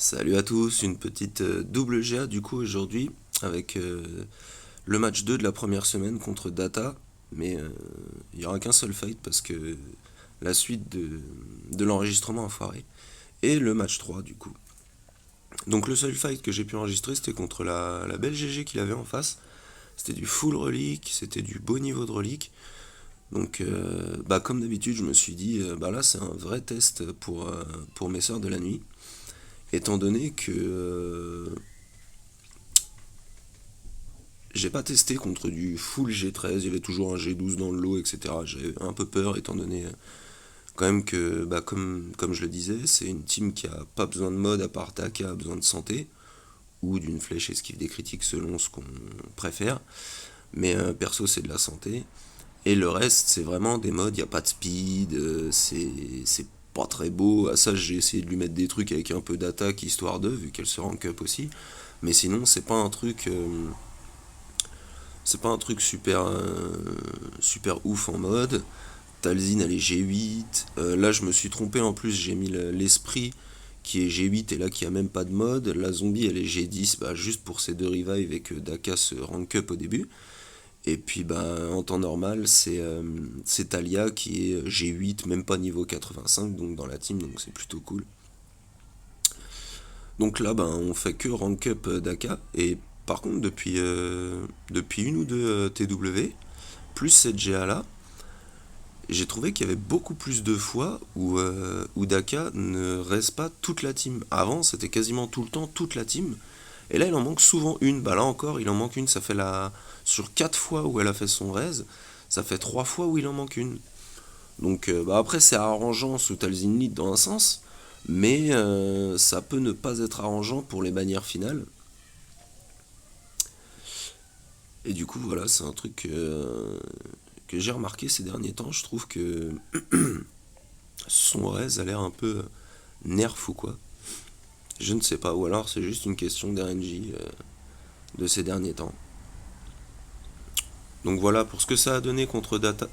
Salut à tous, une petite double GA du coup aujourd'hui avec le match 2 de la première semaine contre Data, mais il n'y aura qu'un seul fight parce que la suite de l'enregistrement a foiré, et le match 3 du coup. Donc le seul fight que j'ai pu enregistrer c'était contre la belle GG qu'il avait en face, c'était du full relique, c'était du beau niveau de relique, donc bah, comme d'habitude je me suis dit bah là c'est un vrai test pour mes sœurs de la nuit, étant donné que j'ai pas testé contre du full G13, il y avait toujours un G12 dans le lot, etc. J'avais un peu peur étant donné quand même que, bah, comme je le disais, c'est une team qui a pas besoin de mode à part Taka, a besoin de santé, ou d'une flèche esquive des critiques selon ce qu'on préfère. Mais perso c'est de la santé. Et le reste c'est vraiment des modes, il n'y a pas de speed, c'est pas très beau. À ça j'ai essayé de lui mettre des trucs avec un peu d'attaque histoire de, vu qu'elle se rank up aussi. Mais sinon c'est pas un truc super ouf en mode. Talzin elle est G8. Là je me suis trompé en plus, j'ai mis l'esprit qui est G8 et là qui a même pas de mode. La zombie elle est G10 bah, juste pour ces deux revives et que Daka se rank up au début. Et puis bah, en temps normal c'est Talia qui est G8, même pas niveau 85 donc dans la team, donc c'est plutôt cool. Donc là ben, on fait que rank up Daka, et par contre depuis une ou deux TW, plus cette GA là, j'ai trouvé qu'il y avait beaucoup plus de fois où Daka ne reste pas toute la team. Avant, c'était quasiment tout le temps toute la team. Et là, il en manque souvent une. Bah là encore, il en manque une. Ça fait la. Sur 4 fois où elle a fait son raise, ça fait 3 fois où il en manque une. Donc bah après, c'est arrangeant sous Talzin Lead dans un sens. Mais ça peut ne pas être arrangeant pour les bannières finales. Et du coup, voilà, c'est un truc que j'ai remarqué ces derniers temps. Je trouve que son raise a l'air un peu nerf ou quoi. Je ne sais pas, ou alors c'est juste une question d'RNG de ces derniers temps. Donc voilà pour ce que ça a donné contre Data,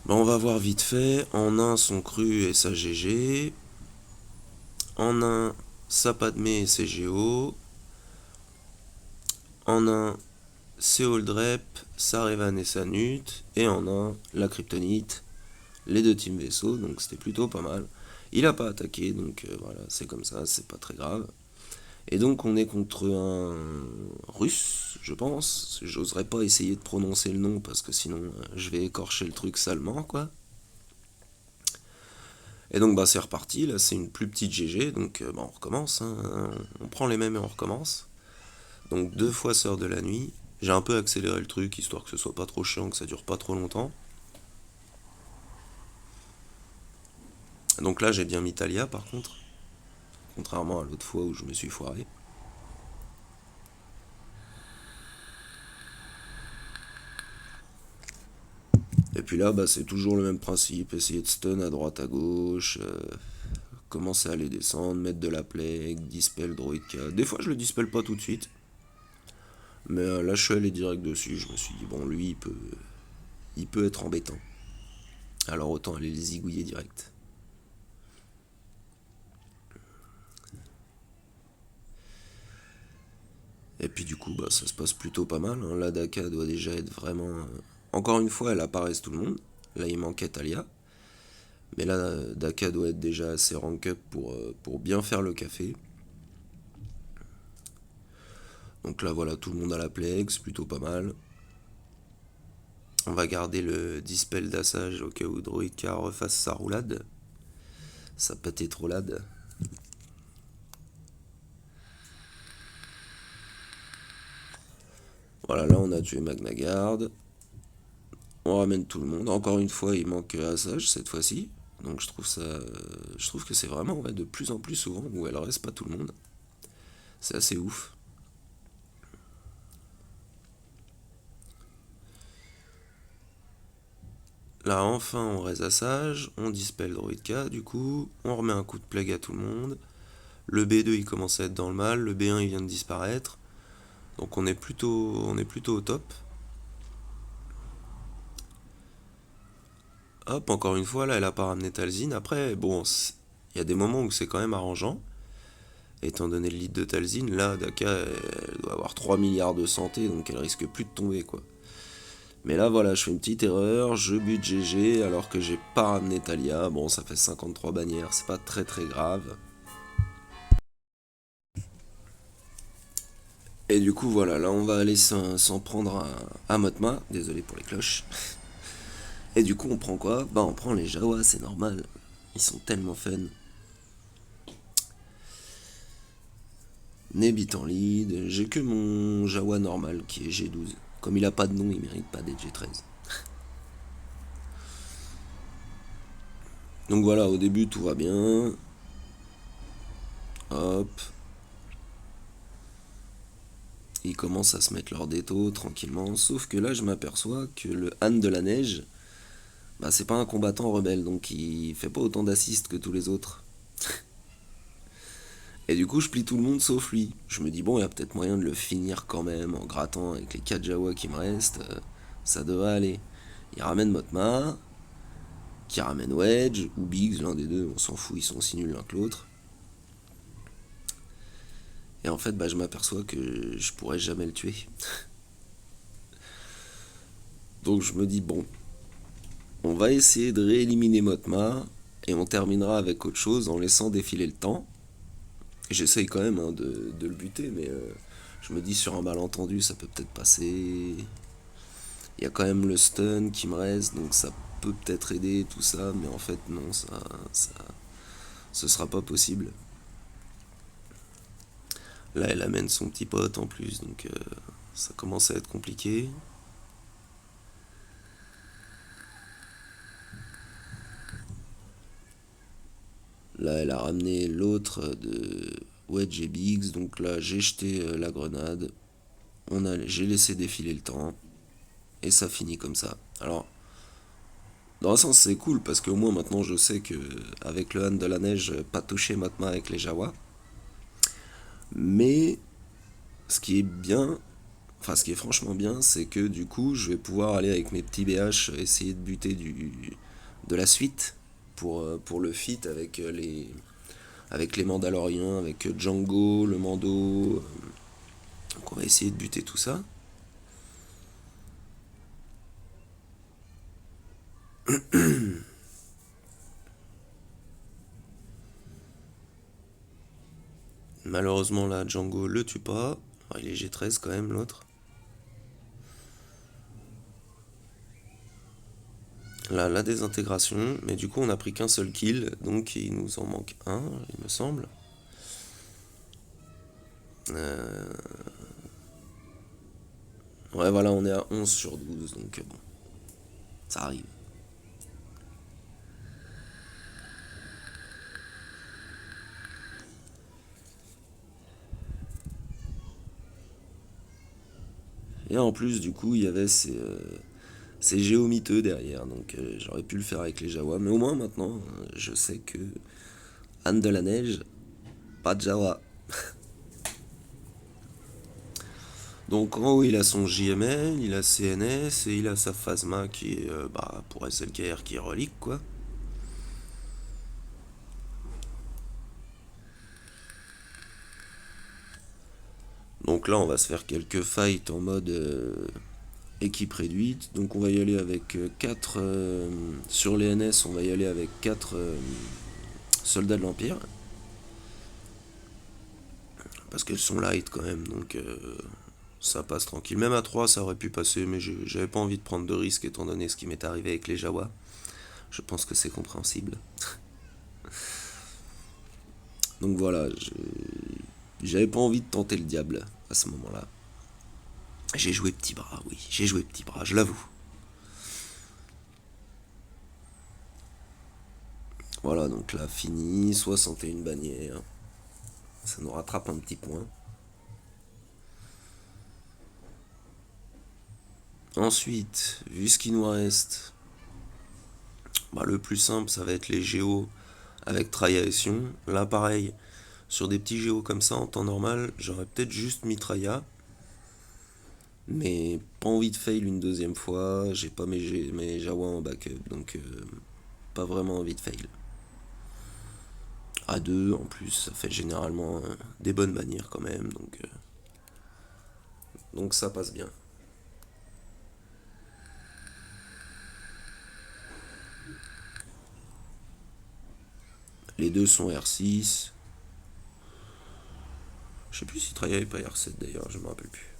ben on va voir vite fait. En un son cru et sa GG. En un sa Padmé et ses Géo. En un c'est Oldrep, sa Revan et sa Nut. Et en un la Kryptonite, les deux teams vaisseaux, donc c'était plutôt pas mal. Il a pas attaqué, donc voilà, c'est comme ça, c'est pas très grave. Et donc on est contre un russe, je pense. J'oserais pas essayer de prononcer le nom parce que sinon je vais écorcher le truc salement, quoi. Et donc bah c'est reparti, là c'est une plus petite GG, donc bah, on recommence, hein. On prend les mêmes et on recommence. Donc deux fois sœur de la nuit. J'ai un peu accéléré le truc histoire que ce soit pas trop chiant, que ça dure pas trop longtemps. Donc là j'ai bien mis Talia par contre, contrairement à l'autre fois où je me suis foiré. Et puis là, bah, c'est toujours le même principe, essayer de stun à droite à gauche, commencer à les descendre, mettre de la plague, dispel droid K. Des fois je le dispel pas tout de suite, mais là je suis allé direct dessus, je me suis dit bon lui il peut être embêtant. Alors autant aller les zigouiller direct. Et puis du coup bah ça se passe plutôt pas mal, hein. La Daka doit déjà être vraiment. Encore une fois elle apparaît tout le monde. Là il manquait Talia. Mais là Daka doit être déjà assez rank up pour bien faire le café. Donc là voilà, tout le monde a la plague, c'est plutôt pas mal. On va garder le dispel d'assage au cas où Droidka refasse sa roulade. Sa pâté trollade. Voilà, là on a tué Magnagard. On ramène tout le monde. Encore une fois, il manque Assage cette fois-ci. Donc je trouve que c'est vraiment ouais, de plus en plus souvent où elle reste pas tout le monde. C'est assez ouf. Là enfin on reste Assage, on dispel Droidka du coup, on remet un coup de plague à tout le monde. Le B2 il commence à être dans le mal, le B1 il vient de disparaître. Donc on est plutôt au top. Hop, encore une fois, là, elle a pas ramené Talzin. Après, bon, Il y a des moments où c'est quand même arrangeant, étant donné le litre de Talzine. Là, Daka, elle doit avoir 3 milliards de santé, donc elle risque plus de tomber, quoi. Mais là, voilà, je fais une petite erreur, je bute GG alors que j'ai pas ramené Talia. Bon, ça fait 53 bannières, c'est pas très très grave. Et du coup, voilà, là, on va aller s'en prendre à Motma. Désolé pour les cloches. Et du coup, on prend quoi? Bah, on prend les Jawa, c'est normal. Ils sont tellement fun. Nebit en lead. J'ai que mon Jawa normal qui est G12. Comme il a pas de nom, il mérite pas d'être G13. Donc voilà, au début, tout va bien. Hop. Ils commencent à se mettre leur déto tranquillement. Sauf que là, je m'aperçois que le Han de la Neige, bah, c'est pas un combattant rebelle, donc il fait pas autant d'assists que tous les autres. Et du coup, je plie tout le monde sauf lui. Je me dis, bon, il y a peut-être moyen de le finir quand même en grattant avec les 4 Jawa qui me restent. Ça devrait aller. Il ramène Motma, qui ramène Wedge, ou Biggs, l'un des deux, on s'en fout, ils sont aussi nuls l'un que l'autre. Et en fait, bah, je m'aperçois que je pourrais jamais le tuer. Donc je me dis, bon, on va essayer de rééliminer Motma, et on terminera avec autre chose en laissant défiler le temps. J'essaye quand même hein, de le buter, mais je me dis sur un malentendu, ça peut peut-être passer. Il y a quand même le stun qui me reste, donc ça peut peut-être aider tout ça, mais en fait non, ça ce sera pas possible. Là, elle amène son petit pote en plus, donc ça commence à être compliqué. Là, elle a ramené l'autre de Wedge et Biggs, donc là, j'ai jeté la grenade. J'ai laissé défiler le temps, et ça finit comme ça. Alors, dans un sens, c'est cool parce qu'au moins maintenant je sais que avec le Han de la Neige, pas toucher Motma avec les Jawa. Mais ce qui est bien, enfin ce qui est franchement bien, c'est que du coup je vais pouvoir aller avec mes petits BH essayer de buter de la suite pour le feat avec les Mandaloriens, avec Django, le Mando. Donc on va essayer de buter tout ça. Malheureusement là Django le tue pas. Enfin, il est G13 quand même l'autre. Là, la désintégration, mais du coup on a pris qu'un seul kill, donc il nous en manque un, il me semble. Euh, Ouais, voilà, on est à 11 sur 12, donc bon, ça arrive. Et en plus, du coup, il y avait ces géomiteux derrière, donc j'aurais pu le faire avec les Jawa, mais au moins maintenant, je sais que Anne de la Neige, pas de Jawa. Donc en haut, il a son JML, il a CNS et il a sa Phasma qui est, bah, pour SLKR qui est relique, quoi. Donc là, on va se faire quelques fights en mode équipe réduite. Donc on va y aller avec 4 sur les NS, on va y aller avec 4 soldats de l'Empire. Parce qu'elles sont light quand même, donc ça passe tranquille. Même à 3 ça aurait pu passer, mais j'avais pas envie de prendre de risques étant donné ce qui m'est arrivé avec les Jawa. Je pense que c'est compréhensible. Donc voilà, j'avais pas envie de tenter le diable à ce moment-là. J'ai joué petit bras, oui, j'ai joué petit bras, je l'avoue. Voilà, donc là, fini, 61 bannières. Ça nous rattrape un petit point. Ensuite, vu ce qu'il nous reste, bah, le plus simple, ça va être les géos avec Traya et Sion. Là, pareil, sur des petits géos comme ça, en temps normal, j'aurais peut-être juste mis Traya. Mais pas envie de fail une deuxième fois. J'ai pas mes, mes, Jawa en backup, donc pas vraiment envie de fail. À deux, en plus, ça fait généralement des bonnes bannières quand même, donc ça passe bien. Les deux sont R6. Je sais plus s'ils travaillaient pas R7 d'ailleurs, je me rappelle plus.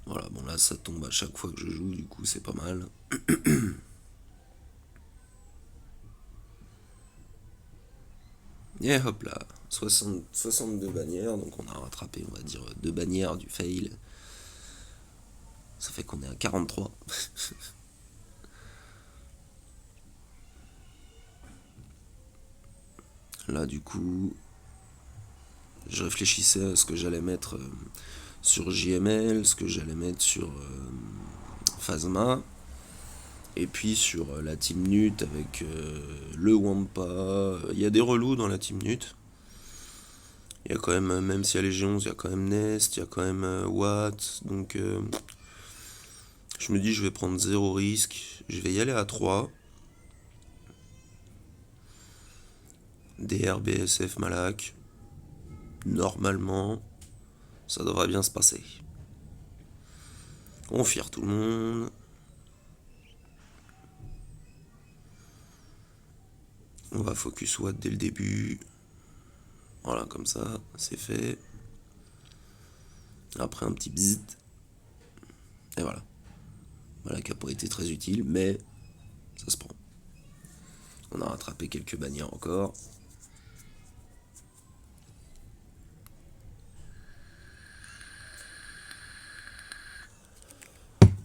Voilà, bon là ça tombe à chaque fois que je joue, du coup c'est pas mal. Et hop là, 62 bannières, donc on a rattrapé, on va dire, deux bannières du fail. Ça fait qu'on est à 43. Là du coup, je réfléchissais à ce que j'allais mettre sur JML, ce que j'allais mettre sur Phasma, et puis sur la Team Nut avec le Wampa. Il y a des relous dans la Team Nut. Il y a quand même, même si y a Légion, il y a quand même Nest, il y a quand même Watt. Donc je me dis, je vais prendre zéro risque. Je vais y aller à 3. DR, BSF, Malak. Normalement, ça devrait bien se passer. On fire tout le monde. On va focus Watt dès le début. Voilà, comme ça, c'est fait. Après un petit bzz. Et voilà. Voilà qui n'a pas été très utile, mais ça se prend. On a rattrapé quelques bannières encore.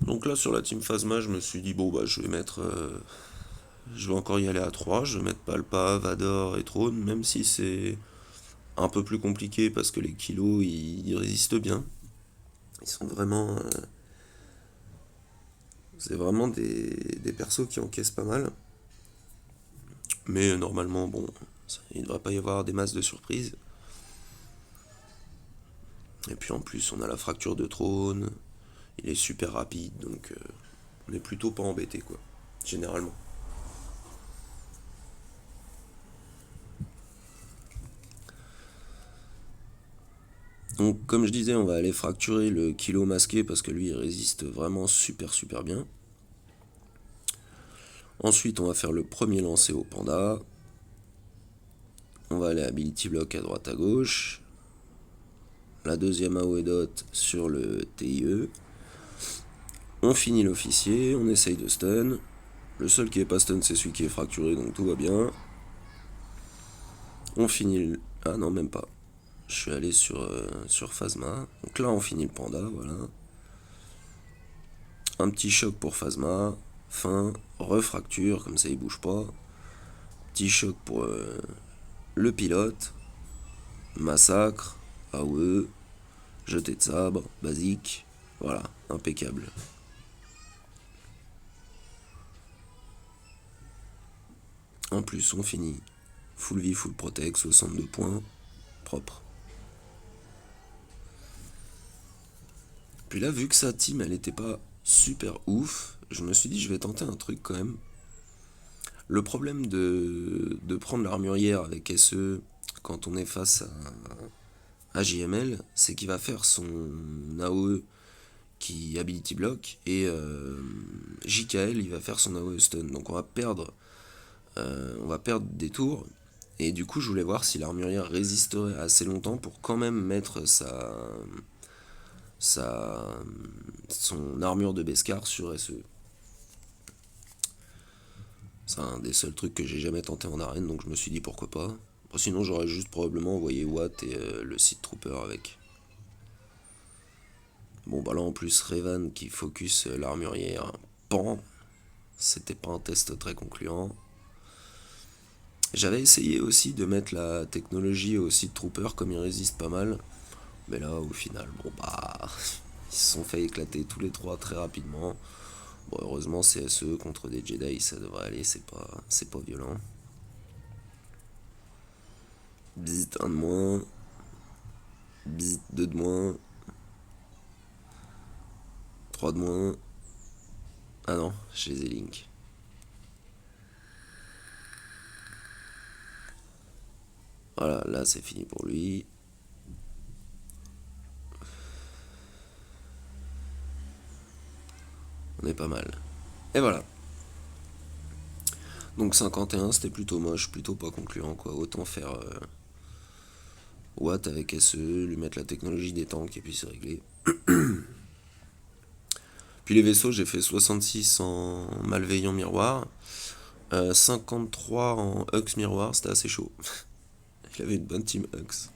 Donc là sur la team Phasma, je me suis dit bon bah je vais mettre je vais encore y aller à 3, je vais mettre Palpa, Vador et Trône, même si c'est un peu plus compliqué parce que les kilos ils résistent bien. Ils sont vraiment c'est vraiment des persos qui encaissent pas mal. Mais normalement bon, il ne devrait pas y avoir des masses de surprises. Et puis en plus on a la fracture de Trône, il est super rapide donc on est plutôt pas embêté quoi, généralement. Donc comme je disais, on va aller fracturer le kilo masqué parce que lui il résiste vraiment super bien. Ensuite on va faire le premier lancer au panda. On va aller ability block à droite à gauche. La deuxième AOE dot sur le TIE. On finit l'officier, on essaye de stun. Le seul qui est pas stun c'est celui qui est fracturé donc tout va bien. On finit le... Ah non même pas. Je suis allé sur Phasma. Donc là on finit le panda, voilà. Un petit choc pour Phasma. Fin, refracture, comme ça il bouge pas. Petit choc pour le pilote. Massacre, AOE, jeté de sabre, basique. Voilà, impeccable. En plus, on finit full vie, full protect, 62 points, propre. Puis là, vu que sa team, elle était pas super ouf, je me suis dit, je vais tenter un truc quand même. Le problème de prendre l'armurière avec SE quand on est face à JML, c'est qu'il va faire son AOE qui ability block et JKL il va faire son AOE stun. Donc on va perdre des tours. Et du coup, je voulais voir si l'armurière résisterait assez longtemps pour quand même mettre son armure de Beskar sur SE. C'est un des seuls trucs que j'ai jamais tenté en arène, donc je me suis dit pourquoi pas. Sinon, j'aurais juste probablement envoyé Watt et le Seed Trooper avec. Bon, bah là en plus, Revan qui focus l'armurière, pan, c'était pas un test très concluant. J'avais essayé aussi de mettre la technologie au Seed Trooper comme il résiste pas mal. Mais là, au final, bon bah, ils se sont fait éclater tous les trois très rapidement. Bon, heureusement, CSE contre des Jedi, ça devrait aller, c'est pas violent. Bzit 1 de moins. Bzit 2 de moins. 3 de moins. Ah non, je les ai link. Voilà, là c'est fini pour lui. On est pas mal. Et voilà. Donc 51, c'était plutôt moche, plutôt pas concluant quoi. Autant faire Watt avec SE, lui mettre la technologie des tanks et puis c'est réglé. Puis les vaisseaux, j'ai fait 66 en malveillant miroir, 53 en Hux miroir, c'était assez chaud. Il avait une bonne team Hux.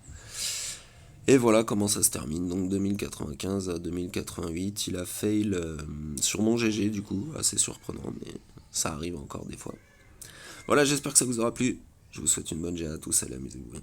Et voilà comment ça se termine. Donc 2095 à 2088, il a fail sur mon GG du coup, assez surprenant, mais ça arrive encore des fois. Voilà, j'espère que ça vous aura plu. Je vous souhaite une bonne GA à tous, allez, amusez-vous bien.